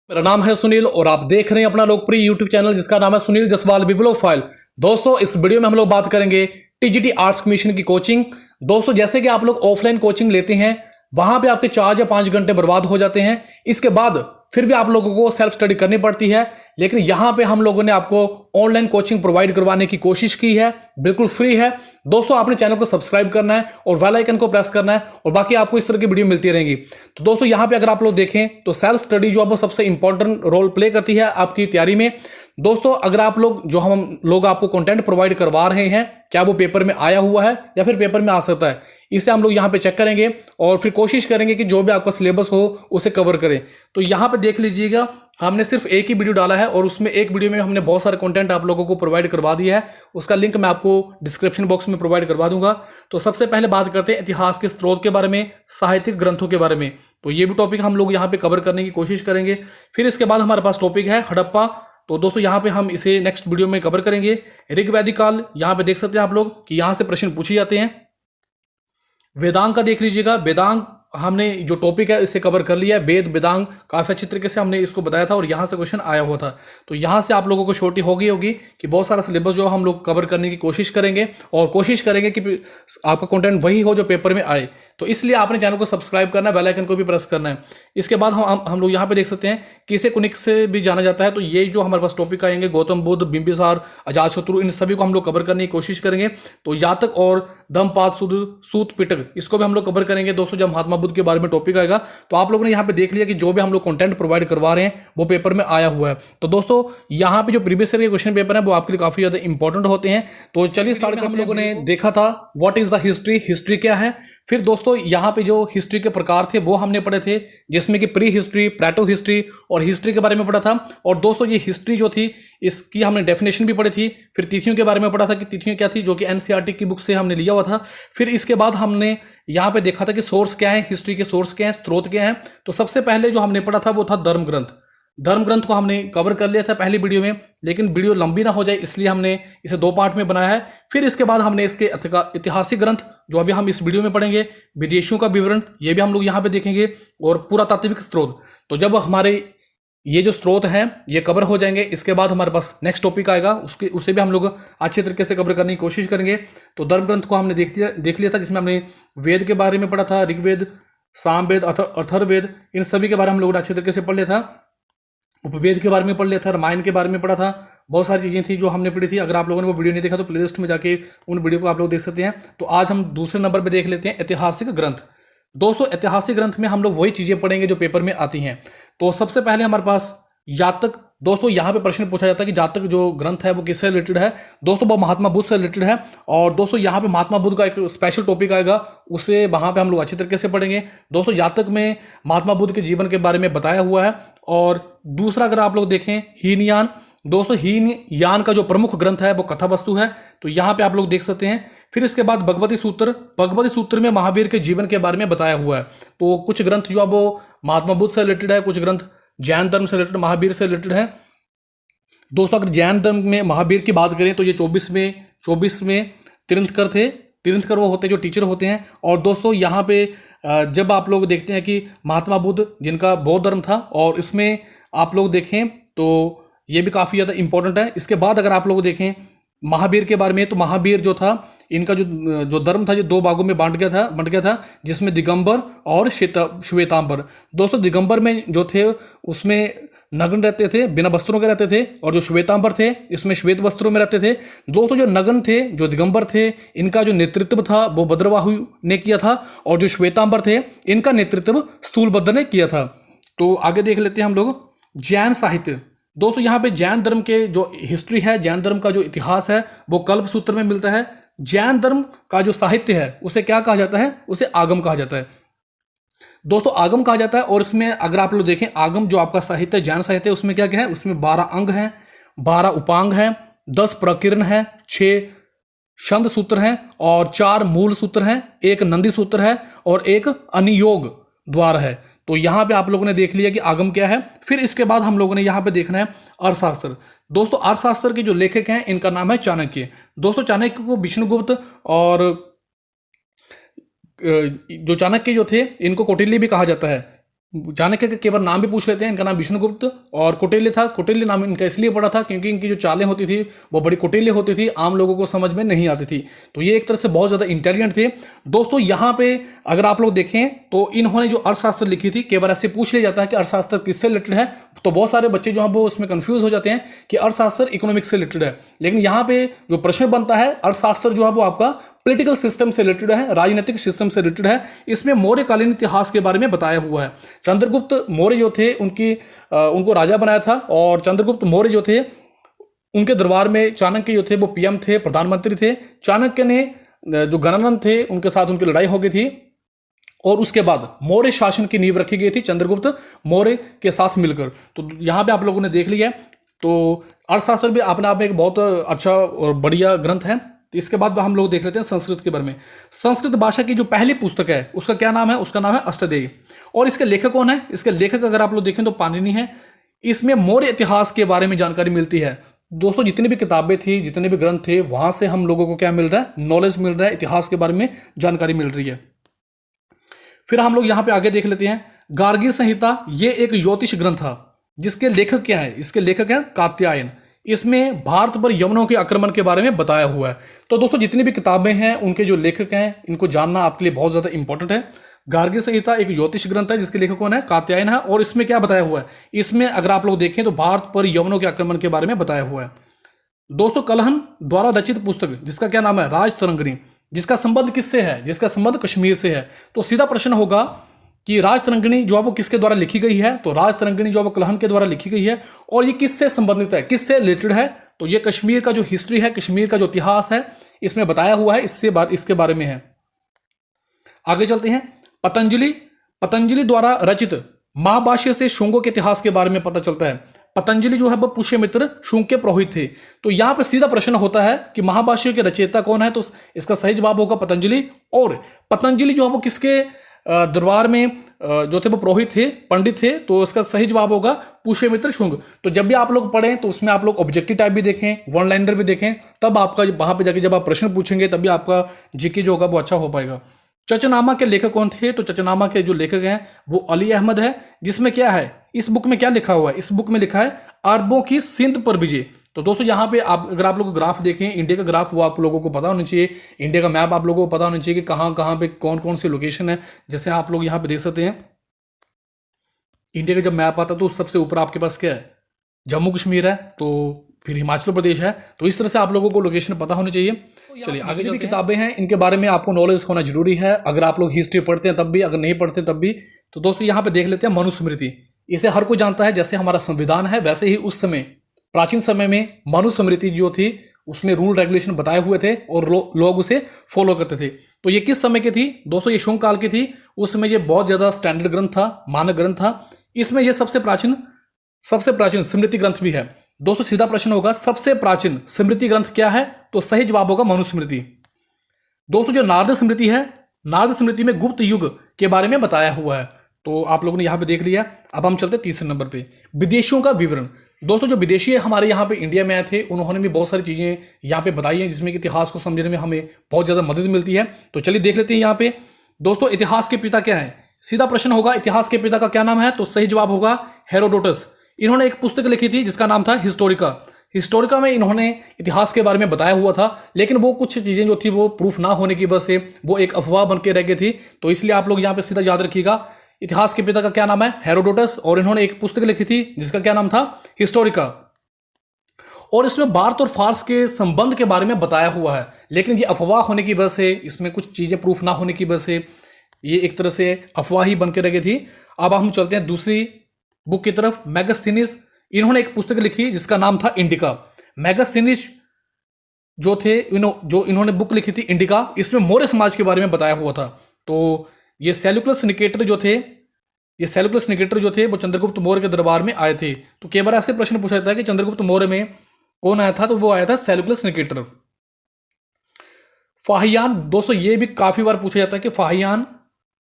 मेरा नाम है सुनील और आप देख रहे हैं अपना लोकप्रिय यूट्यूब चैनल जिसका नाम है सुनील जसवाल बिब्लोफाइल। दोस्तों इस वीडियो में हम लोग बात करेंगे टीजीटी आर्ट्स कमीशन की कोचिंग। दोस्तों जैसे कि आप लोग ऑफलाइन कोचिंग लेते हैं वहां पे आपके 4 या 5 घंटे बर्बाद हो जाते हैं, इसके बाद फिर भी आप लोगों को सेल्फ स्टडी करनी पड़ती है। लेकिन यहां पे हम लोगों ने आपको ऑनलाइन कोचिंग प्रोवाइड करवाने की कोशिश की है, बिल्कुल फ्री है। दोस्तों आपने चैनल को सब्सक्राइब करना है और बेल आइकन को प्रेस करना है और बाकी आपको इस तरह की वीडियो मिलती रहेंगी। तो दोस्तों यहां पे अगर आप लोग देखें तो सेल्फ स्टडी जो है वो सबसे इंपॉर्टेंट रोल प्ले करती है आपकी तैयारी में। दोस्तों अगर आप लोग जो हम लोग आपको कंटेंट प्रोवाइड करवा रहे हैं क्या वो पेपर में आया हुआ है या फिर पेपर में आ सकता है, इसे हम लोग यहाँ पे चेक करेंगे और फिर कोशिश करेंगे कि जो भी आपका सिलेबस हो उसे कवर करें। तो यहाँ पे देख लीजिएगा हमने सिर्फ एक ही वीडियो डाला है और उसमें एक वीडियो में हमने बहुत सारे कंटेंट आप लोगों को प्रोवाइड करवा दिया है, उसका लिंक मैं आपको डिस्क्रिप्शन बॉक्स में प्रोवाइड करवा दूंगा। तो सबसे पहले बात करते हैं इतिहास के स्रोत के बारे में, साहित्यिक ग्रंथों के बारे में। तो ये भी टॉपिक हम लोग यहाँ पे कवर करने की कोशिश करेंगे। फिर इसके बाद हमारे पास टॉपिक है हड़प्पा। तो दोस्तों यहाँ पे हम इसे नेक्स्ट वीडियो में कवर करेंगे। ऋग्वैदिक काल यहाँ पे देख सकते हैं आप लोग कि यहाँ से प्रश्न पूछे जाते हैं। वेदांग का देख लीजिएगा, वेदांग हमने जो टॉपिक है इसे कवर कर लिया है। वेद वेदांग काफी अच्छी तरीके से हमने इसको बताया था और यहाँ से क्वेश्चन आया हुआ था। तो यहाँ से आप लोगों को छोटी होगी कि बहुत सारा सिलेबस जो हम लोग कवर करने की कोशिश करेंगे और कोशिश करेंगे कि आपका कंटेंट वही हो जो पेपर में आए। तो इसलिए आपने चैनल को सब्सक्राइब करना है, बेल आइकन को भी प्रेस करना है। इसके बाद हम लोग यहाँ पे देख सकते हैं कि इसे कुनिक से भी जाना जाता है। तो ये जो हमारे पास टॉपिक आएंगे गौतम बुद्ध, बिंबिसार, अजातशत्रु, इन सभी को हम लोग कवर करने की कोशिश करेंगे। तो यातक और धम्मपाद सूत पिटक इसको भी हम लोग कवर करेंगे। दोस्तों जब महात्मा बुद्ध के बारे में टॉपिक आएगा तो आप लोगों ने यहाँ पे देख लिया कि जो भी हम लोग कंटेंट प्रोवाइड करवा रहे हैं वो पेपर में आया हुआ है। तो दोस्तों यहाँ पे जो प्रीवियस ईयर के क्वेश्चन पेपर है वो आपके लिए काफी ज्यादा इंपॉर्टेंट होते हैं। तो चलिए स्टार्ट करते हैं। हम लोगों ने देखा था what is the history, history क्या है। फिर दोस्तों यहाँ पे जो हिस्ट्री के प्रकार थे वो हमने पढ़े थे, जिसमें कि प्री हिस्ट्री, प्लेटो हिस्ट्री और हिस्ट्री के बारे में पढ़ा था। और दोस्तों ये हिस्ट्री जो थी इसकी हमने डेफिनेशन भी पढ़ी थी। फिर तिथियों के बारे में पढ़ा था कि तिथियां क्या थी, जो कि एनसीईआरटी की बुक से हमने लिया हुआ था। फिर इसके बाद हमने यहाँ पे देखा था कि सोर्स क्या है, हिस्ट्री के सोर्स क्या है, स्रोत क्या है। तो सबसे पहले जो हमने पढ़ा था वो था धर्म ग्रंथ। धर्म ग्रंथ को हमने कवर कर लिया था पहली वीडियो में, लेकिन वीडियो लंबी ना हो जाए इसलिए हमने इसे 2 पार्ट में बनाया है। फिर इसके बाद हमने इसके ऐतिहासिक ग्रंथ जो अभी हम इस वीडियो में पढ़ेंगे, विदेशियों का विवरण ये भी हम लोग यहाँ पे देखेंगे और पुरातात्विक स्रोत। तो जब हमारे ये जो स्रोत हैं ये कवर हो जाएंगे इसके बाद हमारे पास नेक्स्ट टॉपिक आएगा, उसे भी हम लोग अच्छे तरीके से कवर करने की कोशिश करेंगे। तो धर्म ग्रंथ को हमने देख लिया था, जिसमें हमने वेद के बारे में पढ़ा था, ऋग्वेद, सामवेद, अथर्ववेद, इन सभी के बारे में हम लोगों ने अच्छे तरीके से पढ़ लिया था। उपवेद के बारे में पढ़ लिया था, रामायण के बारे में पढ़ा था, बहुत सारी चीजें थी जो हमने पढ़ी थी। अगर आप लोगों ने वो वीडियो नहीं देखा तो प्लेलिस्ट में जाके उन वीडियो को आप लोग देख सकते हैं। तो आज हम दूसरे नंबर पे देख लेते हैं ऐतिहासिक ग्रंथ। दोस्तों ऐतिहासिक ग्रंथ में हम लोग वही चीजें पढ़ेंगे जो पेपर में आती हैं। तो सबसे पहले हमारे पास जातक। दोस्तों यहाँ पे प्रश्न पूछा जाता है कि जातक जो ग्रंथ है वो किससे रिलेटेड है। दोस्तों वो महात्मा बुद्ध से रिलेटेड है। और दोस्तों यहाँ पे महात्मा बुद्ध का एक स्पेशल टॉपिक आएगा, उसे वहां पे हम लोग अच्छी तरीके से पढ़ेंगे। दोस्तों जातक में महात्मा बुद्ध के जीवन के बारे में बताया हुआ है। और दूसरा अगर आप लोग देखें हीनयान। दोस्तों हीनयान का जो प्रमुख ग्रंथ है वो कथा वस्तु है, तो यहाँ पे आप लोग देख सकते हैं। फिर इसके बाद भगवती सूत्र। भगवती सूत्र में महावीर के जीवन के बारे में बताया हुआ है। तो कुछ ग्रंथ जो है वो महात्मा बुद्ध से रिलेटेड है, कुछ ग्रंथ जैन धर्म से रिलेटेड, महावीर से रिलेटेड है। दोस्तों अगर जैन धर्म में महावीर की बात करें तो ये 24 में तीर्थंकर थे। तीर्थंकर वो होते हैं जो टीचर होते हैं। और दोस्तों यहाँ पे जब आप लोग देखते हैं कि महात्मा बुद्ध जिनका बौद्ध धर्म था, और इसमें आप लोग देखें तो ये भी काफ़ी ज़्यादा इंपॉर्टेंट है। इसके बाद अगर आप लोग देखें महावीर के बारे में, तो महावीर जो था इनका जो धर्म था ये 2 भागों में बांट गया था, जिसमें दिगंबर और श्वेतांबर। दोस्तों दिगंबर में जो थे उसमें नग्न रहते थे, बिना वस्त्रों के रहते थे, और जो श्वेतांबर थे इसमें श्वेत वस्त्रों में रहते थे। दोस्तों जो नग्न थे, जो दिगंबर थे, इनका जो नेतृत्व था वो भद्रवाहु ने किया था, और जो श्वेतांबर थे इनका नेतृत्व स्थूलभद्र ने किया था। तो आगे देख लेते हैं हम लोग जैन साहित्य। दोस्तों यहाँ पे जैन धर्म के जो हिस्ट्री है, जैन धर्म का जो इतिहास है वो कल्प सूत्र में मिलता है। जैन धर्म का जो साहित्य है उसे क्या कहा जाता है, उसे आगम कहा जाता है। दोस्तों आगम कहा जाता है। और इसमें अगर आप लोग देखें आगम जो आपका साहित्य जैन साहित्य है उसमें क्या क्या है, उसमें 12 अंग हैं, 12 उपांग हैं, 10 प्रकीर्ण हैं, 6 छंद सूत्र हैं और 4 मूल सूत्र हैं, 1 नंदी सूत्र है और 1 अनियोग द्वार है। तो यहाँ पे आप लोगों ने देख लिया कि आगम क्या है। फिर इसके बाद हम लोगों ने यहाँ पे देखना है अर्थशास्त्र। दोस्तों अर्थशास्त्र के जो लेखक हैं इनका नाम है चाणक्य। दोस्तों चाणक्य को विष्णुगुप्त और जो चाणक्य जो थे इनको कौटिल्य भी कहा जाता है। चाणक्य का केवल नाम भी पूछ लेते हैं। इनका नाम विष्णुगुप्त और कौटिल्य था। कौटिल्य नाम इनका इसलिए पड़ा था क्योंकि इनकी जो चालें होती थी वो बड़ी कौटिल्य होती थी, आम लोगों को समझ में नहीं आती थी। तो ये एक तरह से बहुत ज़्यादा इंटेलिजेंट थे। दोस्तों यहाँ पे अगर आप लोग देखें तो इन्होंने जो अर्थशास्त्र लिखी थी, केवल ऐसे पूछ लिया जाता है कि अर्थशास्त्र किससे रिलेटेड है, तो बहुत सारे बच्चे जो हैं वो उसमें कंफ्यूज हो जाते हैं कि अर्थशास्त्र इकोनॉमिक्स से रिलेटेड है। लेकिन यहाँ पे जो प्रश्न बनता है, अर्थशास्त्र जो है वो आपका पॉलिटिकल सिस्टम से रिलेटेड है, राजनीतिक सिस्टम से रिलेटेड है। इसमें मौर्यकालीन इतिहास के बारे में बताया हुआ है। चंद्रगुप्त मौर्य जो थे उनको राजा बनाया था, और चंद्रगुप्त मौर्य जो थे उनके दरबार में चाणक्य जो थे वो पीएम थे, प्रधानमंत्री थे। चाणक्य ने जो गणानंद थे उनके साथ उनकी लड़ाई हो गई थी, और उसके बाद मौर्य शासन की नींव रखी गई थी चंद्रगुप्त मौर्य के साथ मिलकर। तो यहाँ पे आप लोगों ने देख लिया है। तो अर्थशास्त्र भी अपने आप में एक बहुत अच्छा और बढ़िया ग्रंथ है। तो इसके बाद हम लोग देख लेते हैं संस्कृत के बारे में। संस्कृत भाषा की जो पहली पुस्तक है उसका क्या नाम है? उसका नाम है अष्टदेय। और इसके लेखक कौन है? इसके लेखक अगर आप लोग देखें तो पाणिनि है। इसमें मौर्य इतिहास के बारे में जानकारी मिलती है। दोस्तों जितनी भी किताबें थी, जितने भी ग्रंथ थे, वहां से हम लोगों को क्या मिल रहा है? नॉलेज मिल रहा है, इतिहास के बारे में जानकारी मिल रही है। फिर हम लोग यहां पे आगे देख लेते हैं गार्गी संहिता। ये एक ज्योतिष ग्रंथ था जिसके लेखक क्या है? इसके लेखक है कात्यायन। इसमें भारत पर यवनों के आक्रमण के बारे में बताया हुआ है। तो दोस्तों जितनी भी किताबें हैं उनके जो लेखक हैं इनको जानना आपके लिए बहुत ज्यादा इंपॉर्टेंट है। गार्गी संहिता एक ज्योतिष ग्रंथ है जिसके लेखक कौन है? कात्यायन है। और इसमें क्या बताया हुआ है? इसमें अगर आप लोग देखें तो भारत पर यवनों के आक्रमण के बारे में बताया हुआ है। दोस्तों कलहन द्वारा रचित पुस्तक जिसका क्या नाम है? राजतरंगिणी। जिसका संबंध किससे है? जिसका संबंध कश्मीर से है। तो सीधा प्रश्न होगा कि राजतरंगिणी जो है वो किसके द्वारा लिखी गई है? तो राजतरंगिणी जो है वो कलहन के द्वारा लिखी गई है। और ये किससे संबंधित है, किससे रिलेटेड है? तो ये कश्मीर का जो हिस्ट्री है, कश्मीर का जो इतिहास है, इसमें बताया हुआ है। इसके बारे में है। आगे चलते हैं। पतंजलि द्वारा रचित महाभाष्य से शुंगों के इतिहास के बारे में पता चलता है। पतंजलि जो है वो पुष्यमित्र शुंग के पुरोहित थे। तो यहां पर सीधा प्रश्न होता है कि महाभाष्य के रचयिता कौन है? तो इसका सही जवाब होगा पतंजलि। और पतंजलि जो है वो किसके दरबार में जो थे वो पुरोहित थे, पंडित थे। तो इसका सही जवाब होगा पुष्यमित्र शुंग। तो जब भी आप लोग पढ़ें तो उसमें आप लोग ऑब्जेक्टिव टाइप भी देखें, वन लाइनर भी देखें, तब आपका वहां पे जाके जब आप प्रश्न पूछेंगे तभी आपका जीके जो होगा वो अच्छा हो पाएगा। चचनामा के लेखक कौन थे? तो चचनामा के जो लेखक हैं वो अली अहमद है। जिसमें क्या है, इस बुक में क्या लिखा हुआ है? इस बुक में लिखा है अरबों की सिंध पर विजय। तो दोस्तों यहाँ पे अगर आप लोग ग्राफ देखें, इंडिया का ग्राफ, वो आप लोगों को पता होना चाहिए। इंडिया का मैप आप लोगों को पता होना चाहिए कि कहाँ कहाँ पे कौन कौन सी लोकेशन है। जैसे आप लोग यहाँ पे देख सकते हैं, इंडिया का जब मैप आता है तो सबसे ऊपर आपके पास क्या है? जम्मू कश्मीर है, तो फिर हिमाचल प्रदेश है। तो इस तरह से आप लोगों को लोकेशन पता होनी चाहिए। चलिए आगे जो भी किताबें हैं इनके बारे में आपको नॉलेज होना जरूरी है। अगर आप लोग हिस्ट्री पढ़ते हैं तब भी, अगर नहीं पढ़ते तब भी। तो दोस्तों यहाँ पे देख लेते हैं मनुस्मृति। इसे हर कोई जानता है। जैसे हमारा संविधान है वैसे ही उस समय प्राचीन समय में मनुस्मृति जो थी उसमें रूल रेगुलेशन बताए हुए थे और लोग उसे फॉलो करते थे। तो ये किस समय की थी? दोस्तों ये शुंग काल की थी। उस समय ये बहुत ज्यादा स्टैंडर्ड ग्रंथ था, मानक ग्रंथ था। इसमें ये सबसे प्राचीन स्मृति ग्रंथ भी है। दोस्तों सीधा प्रश्न होगा सबसे प्राचीन स्मृति ग्रंथ क्या है? तो सही जवाब होगा मनुस्मृति। दोस्तों जो नारद स्मृति है, नारद स्मृति में गुप्त युग के बारे में बताया हुआ है। तो आप लोगों ने यहां पे देख लिया। अब हम चलते तीसरे नंबर पे, विदेशियों का विवरण। दोस्तों जो विदेशी हमारे यहाँ पे इंडिया में आए थे उन्होंने भी बहुत सारी चीजें यहाँ पे बताई हैं जिसमें कि इतिहास को समझने में हमें बहुत ज्यादा मदद मिलती है। तो चलिए देख लेते हैं यहाँ पे। दोस्तों इतिहास के पिता क्या है? सीधा प्रश्न होगा इतिहास के पिता का क्या नाम है? तो सही जवाब होगा हेरोडोटस। इन्होंने एक पुस्तक लिखी थी जिसका नाम था हिस्टोरिका में इन्होंने इतिहास के बारे में बताया हुआ था। लेकिन वो कुछ चीजें जो थी वो प्रूफ ना होने की वजह से वो एक अफवाह बन के रह गई थी। तो इसलिए आप लोग यहाँ पे सीधा याद रखिएगा इतिहास के पिता का क्या नाम है? हेरोडोटस। और इन्होंने एक पुस्तक लिखी थी जिसका क्या नाम था? हिस्टोरिका। और इसमें भारत और फारस के संबंध के बारे में बताया हुआ है। लेकिन ये अफवाह होने की वजह से, इसमें कुछ चीजें प्रूफ ना होने की वजह से ये एक तरह से अफवाह ही बन के रह गई थी। अब हम चलते हैं दूसरी बुक की तरफ। मैगस्थनीज, इन्होंने एक पुस्तक लिखी जिसका नाम था इंडिका। मैगस्थनीज जो थे, जो इन्होंने बुक लिखी थी इंडिका, इसमें मौर्य समाज के बारे में बताया हुआ था। तो ये सेल्यूकस निकेटर जो थे वो चंद्रगुप्त मौर्य के दरबार में आए थे। तो कई बार ऐसे प्रश्न पूछा जाता है कि चंद्रगुप्त मौर्य में कौन आया था? तो वो आया था सेल्यूकस निकेटर। फाहियान, दोस्तों ये भी काफी बार पूछा जाता है कि फाहियान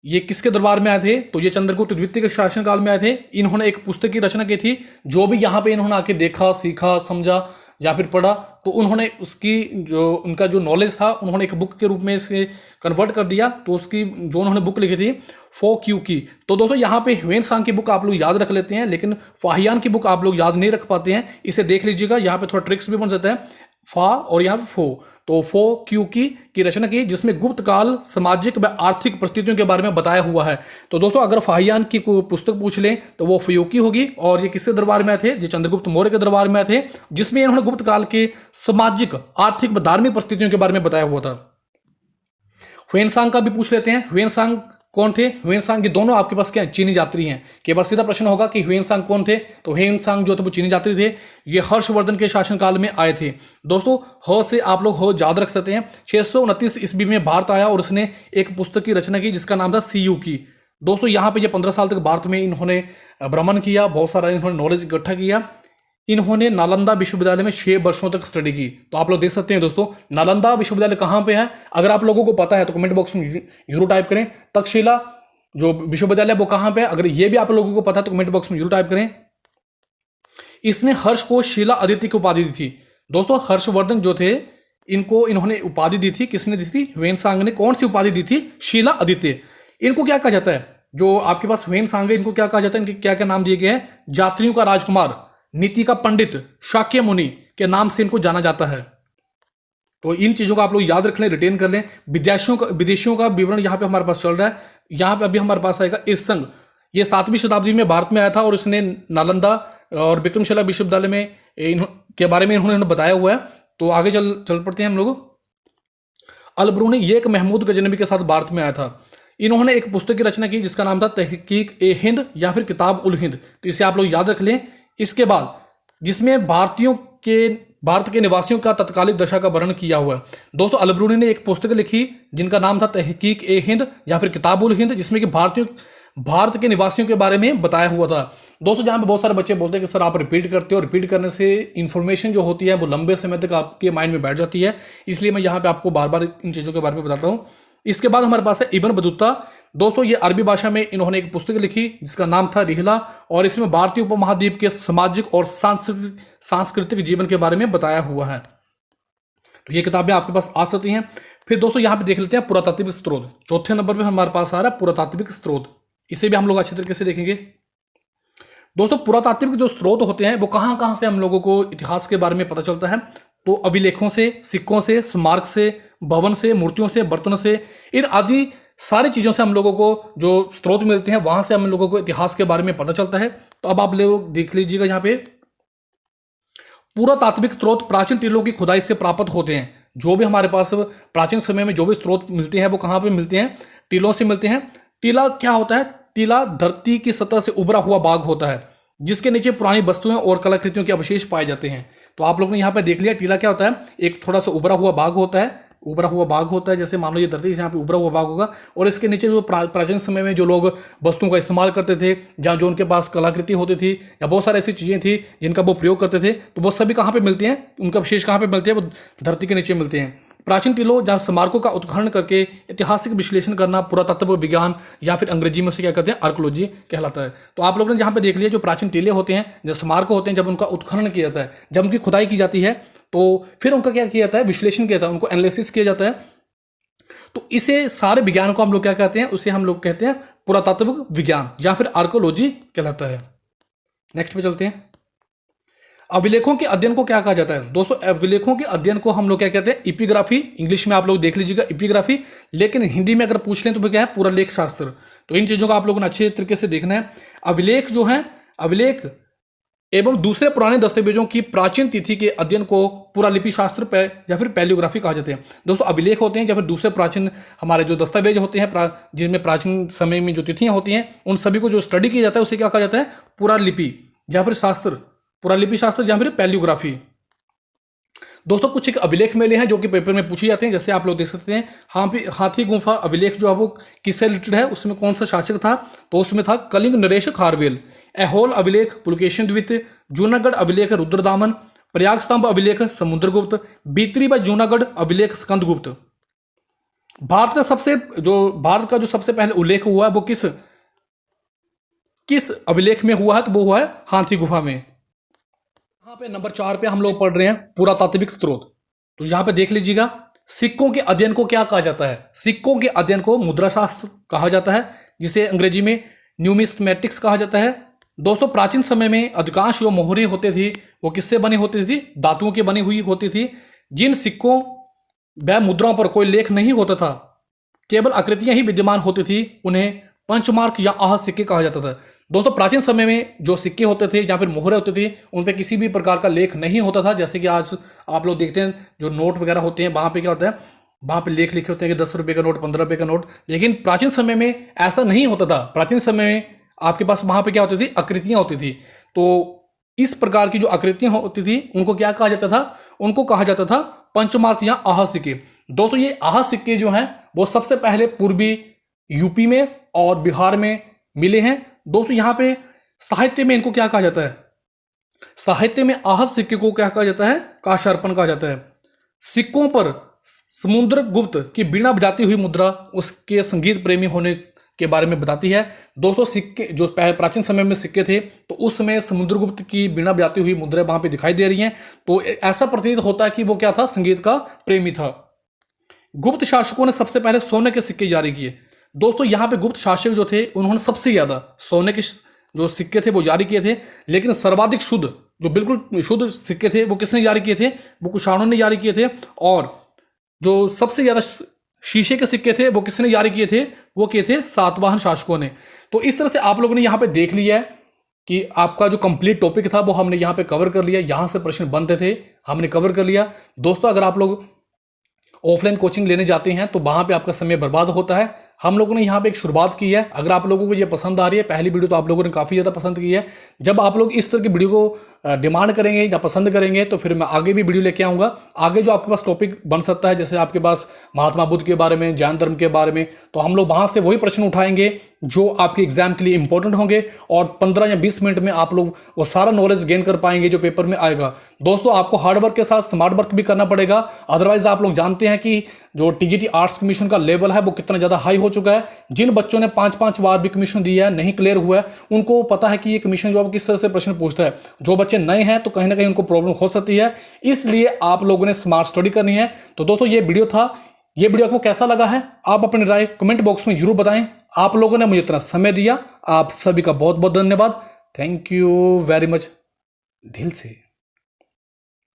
ये किसके दरबार में आए थे? तो ये चंद्रगुप्त द्वितीय के शासनकाल में आए थे। इन्होंने एक पुस्तक की रचना की थी। जो भी यहाँ पे इन्होंने आके देखा, सीखा, समझा, या फिर पढ़ा, तो उन्होंने उसकी जो उनका जो नॉलेज था उन्होंने एक बुक के रूप में इसे कन्वर्ट कर दिया। तो उसकी जो उन्होंने बुक लिखी थी फो क्यू की। तो दोस्तों यहाँ पे ह्वेन सांग की बुक आप लोग याद रख लेते हैं, लेकिन फाहियान की बुक आप लोग याद नहीं रख पाते हैं। इसे देख लीजिएगा, यहाँ पे थोड़ा ट्रिक्स भी बन जाता है। फा और यहाँ पे फो, तो फो क्यू की रचना की, जिसमें गुप्त काल सामाजिक व आर्थिक परिस्थितियों के बारे में बताया हुआ है। तो दोस्तों अगर फाहियान की कोई पुस्तक पूछ लें तो वो फयूकी होगी। और ये किसके दरबार में आए थे? ये चंद्रगुप्त मौर्य के दरबार में आए थे, जिसमें इन्होंने गुप्त काल के सामाजिक, आर्थिक व धार्मिक परिस्थितियों के बारे में बताया हुआ था। ह्वेन सांग का भी पूछ लेते हैं। ह्वेन सांग कौन थे? ह्वेन सांग, ये दोनों आपके पास क्या चीनी यात्री हैं। केवल सीधा प्रश्न होगा कि ह्वेन सांग कौन थे, तो ह्वेन सांग जो थे वो चीनी यात्री थे। ये हर्षवर्धन के शासनकाल में आए थे। दोस्तों ह से आप लोग हो याद रख सकते हैं। 629 ईस्वी में भारत आया और उसने एक पुस्तक की रचना की जिसका नाम था सीयू की। दोस्तों यहाँ पे ये 15 साल तक भारत में इन्होंने भ्रमण किया, बहुत सारा इन्होंने नॉलेज इकट्ठा किया। इन्होंने नालंदा विश्वविद्यालय में 6 वर्षों तक स्टडी की। तो आप लोग देख सकते हैं दोस्तों, नालंदा विश्वविद्यालय कहाँ पे है? अगर आप लोगों को पता है तो कमेंट बॉक्स में जरूर टाइप करें। तक्षशिला जो विश्वविद्यालय वो कहाँ पे है? अगर ये भी आप लोगों को पता है तो कमेंट बॉक्स में जरूर टाइप करें। इसने हर्ष को शीला आदित्य की उपाधि दी थी। दोस्तों हर्षवर्धन जो थे इनको इन्होंने उपाधि दी थी। किसने दी थी? ह्वेन सांग ने। कौन सी उपाधि दी थी? शीला आदित्य। इनको क्या कहा जाता है? जो आपके पास ह्वेन सांग है, इनको क्या कहा जाता है? इनके क्या क्या नाम दिए गए हैं? यात्रियों का राजकुमार, नीति का पंडित, शाक्य मुनि के नाम से इनको जाना जाता है। तो इन चीजों को आप लोग याद रख लें, रिटेन कर लें। विदेशियों का विवरण यहाँ पे हमारे पास चल रहा है। यहाँ पे अभी हमारे पास आएगा इर्संग। ये 7वीं शताब्दी में भारत में आया था और इसने नालंदा और विक्रमशिला विश्वविद्यालय में के बारे में इन्होंने बताया हुआ है। तो आगे चल पड़ते हैं हम लोग। अलब्रूनी ये एक महमूद गजनबी के साथ भारत में आया था। इन्होंने एक पुस्तक की रचना की जिसका नाम था तहकीक ए हिंद या फिर किताब उल हिंद। तो इसे आप लोग याद रख लें। इसके बाद जिसमें भारत के निवासियों का तत्कालिक दशा का वर्णन किया हुआ है। दोस्तों अलब्रूनी ने एक पुस्तक लिखी जिनका नाम था तहकीक ए हिंद या फिर किताब उल हिंद, जिसमें कि भारत के निवासियों के बारे में बताया हुआ था। दोस्तों जहां पे बहुत सारे बच्चे बोलते हैं कि सर आप रिपीट करते हो, रिपीट करने से इंफॉर्मेशन जो होती है वो लंबे समय तक आपके माइंड में बैठ जाती है, इसलिए मैं यहाँ पे आपको बार बार इन चीज़ों के बारे में बताता हूँ। इसके बाद हमारे पास है इब्न बतूता। दोस्तों ये अरबी भाषा में इन्होंने एक पुस्तक लिखी जिसका नाम था रिहला, और इसमें भारतीय उपमहाद्वीप के सामाजिक और सांस्कृतिक जीवन के बारे में बताया हुआ है। तो ये किताबें आपके पास आ सकती हैं। फिर दोस्तों यहाँ पे देख लेते हैं पुरातात्विक स्रोत। चौथे नंबर पे हमारे पास आ रहा है पुरातात्विक स्रोत। इसे भी हम लोग अच्छे तरीके से देखेंगे। दोस्तों पुरातात्विक जो स्रोत होते हैं वो कहाँ कहाँ से हम लोगों को इतिहास के बारे में पता चलता है? तो अभिलेखों से, सिक्कों से, स्मारक से, भवन से, मूर्तियों से, बर्तनों से, इन आदि सारी चीजों से हम लोगों को जो स्रोत मिलते हैं वहां से हम लोगों को इतिहास के बारे में पता चलता है। तो अब आप लोग देख लीजिएगा यहाँ पे पुरातात्विक स्रोत प्राचीन टीलों की खुदाई से प्राप्त होते हैं। जो भी हमारे पास प्राचीन समय में जो भी स्रोत मिलते हैं वो कहाँ पे मिलते हैं? टीलों से मिलते हैं। टीला क्या होता है? टीला धरती की सतह से उभरा हुआ बाग होता है जिसके नीचे पुरानी वस्तुएं और कलाकृतियों के अवशेष पाए जाते हैं। तो आप लोगों ने यहाँ पे देख लिया टीला क्या होता है? एक थोड़ा सा उभरा हुआ बाग होता है। उभरा हुआ बाग होता है, जैसे मान लो ये धरती यहाँ पे उभरा हुआ बाग होगा और इसके नीचे जो प्राचीन समय में जो लोग वस्तुओं का इस्तेमाल करते थे, जहाँ जो उनके पास कलाकृति होती थी या बहुत सारी ऐसी चीजें थी जिनका वो प्रयोग करते थे, तो वो सभी कहाँ पे मिलती हैं? उनका अवशेष कहाँ पे मिलते हैं? वो धरती के नीचे मिलते हैं। प्राचीन टीलों जहाँ स्मारकों का उत्खनन करके ऐतिहासिक विश्लेषण करना पुरातत्व विज्ञान या फिर अंग्रेजी में उसे क्या कहते हैं? आर्कोलॉजी कहलाता है। तो आप लोगों ने जहाँ पे देख लिया जो प्राचीन टीले होते हैं, जो स्मारक होते हैं, जब उनका उत्खनन किया जाता है, जब उनकी खुदाई की जाती है, तो फिर उनका क्या किया जाता है? विश्लेषण किया जाता है, उनको एनालिसिस किया जाता है। तो इसे सारे विज्ञान को हम लोग क्या कहते हैं? उसे हम लोग कहते हैं पुरातत्व विज्ञान या फिर आर्कोलॉजी कहलाता है। नेक्स्ट पे चलते हैं। अभिलेखों के अध्ययन को क्या कहा जाता है? दोस्तों अभिलेखों के अध्ययन को हम लोग क्या कहते हैं? एपिग्राफी। इंग्लिश में आप लोग देख लीजिएगा एपिग्राफी, लेकिन हिंदी में अगर पूछ लें तो क्या है? पुरालेख शास्त्र। तो इन चीजों को आप लोगों ने अच्छे तरीके से देखना है। अभिलेख जो है, अभिलेख एवं दूसरे पुराने दस्तावेजों की प्राचीन तिथि के अध्ययन को पुरालिपि शास्त्र या फिर पैलियोग्राफी कहा जाते हैं। दोस्तों अभिलेख होते हैं या फिर दूसरे प्राचीन हमारे जो दस्तावेज होते हैं जिसमें प्राचीन समय में जो तिथियां होती हैं उन सभी को जो स्टडी किया जाता है उसे क्या कहा जाता है? पुरालिपि या फिर शास्त्र, पुरालिपि शास्त्र या फिर पैलियोग्राफी। दोस्तों कुछ एक अभिलेख मेले हैं जो कि पेपर में पूछे जाते हैं, जैसे आप लोग देख सकते हैं हाथी गुफा अभिलेख जो है वो किससे रिलेटेड है? उसमें कौन सा शासक था? तो उसमें था कलिंग नरेश खारवेल। ऐहोल अभिलेख पुलकेशिन द्वितीय, जूनागढ़ अभिलेख रुद्रदामन, प्रयाग स्तंभ अभिलेख समुद्रगुप्त, बीतरी व जूनागढ़ अभिलेख स्कंदगुप्त। भारत का जो सबसे पहले उल्लेख हुआ है वो किस अभिलेख में हुआ है? तो वो हुआ है हाथी गुफा में। यहाँ पे नंबर 4 पे हम लोग पढ़ रहे हैं पुरातात्विक स्रोत। तो यहाँ पे देख लीजिएगा, सिक्कों के अध्ययन को क्या कहा जाता है? सिक्कों के अध्ययन को मुद्राशास्त्र कहा जाता है, जिसे अंग्रेजी में न्यूमिस्मेटिक्स कहा जाता है। दोस्तों, प्राचीन समय में अधिकांश जो मोहरें होती थी वो किससे बनी होती थी? धातुओं की बनी हुई होती थी। जिन सिक्कों व मुद्राओं पर कोई लेख नहीं होता था, केवल आकृतियां ही विद्यमान होती थी, उन्हें पंचमार्क या आह सिक्के कहा जाता था। दोस्तों, प्राचीन समय में जो सिक्के होते थे या फिर मोहरे होते थे, उन पे किसी भी प्रकार का लेख नहीं होता था। जैसे कि आज आप लोग देखते हैं जो नोट वगैरह होते हैं, वहां पे क्या होता है, वहां पे लेख लिखे होते हैं कि 10 रुपए का नोट, 15 रुपए का नोट। लेकिन प्राचीन समय में ऐसा नहीं होता था। प्राचीन समय में आपके पास वहां पे क्या होती थी? आकृतियां होती थी। तो इस प्रकार की जो आकृतियां होती थी उनको क्या कहा जाता था? उनको कहा जाता था पंचमार्क या आह सिक्के। दोस्तों, ये आह सिक्के जो हैं वो सबसे पहले पूर्वी यूपी में और बिहार में मिले हैं। दोस्तों, यहाँ पे साहित्य में इनको क्या कहा जाता है? साहित्य में आहत सिक्के को क्या कहा जाता है? काशार्पण कहा जाता है। सिक्कों पर समुद्रगुप्त की बीणा बजाती हुई मुद्रा उसके संगीत प्रेमी होने के बारे में बताती है। दोस्तों, सिक्के जो प्राचीन समय में सिक्के थे, तो उस समय समुद्रगुप्त की बीणा बजाती हुई मुद्रा वहां पे दिखाई दे रही हैं। तो ऐसा प्रतीत होता है कि वो क्या था? संगीत का प्रेमी था। गुप्त शासकों ने सबसे पहले सोने के सिक्के जारी किए। दोस्तों, यहाँ पे गुप्त शासक जो थे उन्होंने सबसे ज्यादा सोने के जो सिक्के थे वो जारी किए थे। लेकिन सर्वाधिक शुद्ध, जो बिल्कुल शुद्ध सिक्के थे, वो किसने जारी किए थे? वो कुषाणों ने जारी किए थे। और जो सबसे ज्यादा शीशे के सिक्के थे वो किसने जारी किए थे? वो किए थे सातवाहन शासकों ने। तो इस तरह से आप लोगों ने यहाँ पे देख लिया है कि आपका जो कंप्लीट टॉपिक था वो हमने यहाँ पे कवर कर लिया। यहां से प्रश्न बनते थे, हमने कवर कर लिया। दोस्तों, अगर आप लोग ऑफलाइन कोचिंग लेने जाते हैं तो वहां पे आपका समय बर्बाद होता है। हम लोगों ने यहाँ पे एक शुरुआत की है। अगर आप लोगों को ये पसंद आ रही है, पहली वीडियो तो आप लोगों ने काफ़ी ज़्यादा पसंद की है। जब आप लोग इस तरह की वीडियो को डिमांड करेंगे या पसंद करेंगे तो फिर मैं आगे भी वीडियो लेके आऊँगा। आगे जो आपके पास टॉपिक बन सकता है, जैसे आपके पास महात्मा बुद्ध के बारे में, जैन धर्म के बारे में, तो हम लोग वहाँ से वही प्रश्न उठाएंगे जो आपके एग्जाम के लिए इंपॉर्टेंट होंगे और 15 या 20 मिनट में आप लोग वो सारा नॉलेज गेन कर पाएंगे जो पेपर में आएगा। दोस्तों, आपको हार्ड वर्क के साथ स्मार्ट वर्क भी करना पड़ेगा। अदरवाइज आप लोग जानते हैं कि जो टीजीटी आर्ट्स कमीशन का लेवल है वो कितना ज़्यादा हाई हो चुका है। जिन बच्चों ने 5-5 बार भी कमीशन दिया है, नहीं क्लियर हुआ है, उनको पता है कि ये कमीशन जॉब किस तरह से प्रश्न पूछता है। जो बच्चे नए हैं तो कहीं ना कहीं उनको प्रॉब्लम हो सकती है, इसलिए आप लोगों ने स्मार्ट स्टडी करनी है। तो दोस्तों, ये वीडियो था। ये वीडियो आपको कैसा लगा है आप अपनी राय कमेंट बॉक्स में जरूर बताएं। आप लोगों ने मुझे इतना समय दिया, आप सभी का बहुत बहुत धन्यवाद। थैंक यू वेरी मच, दिल से।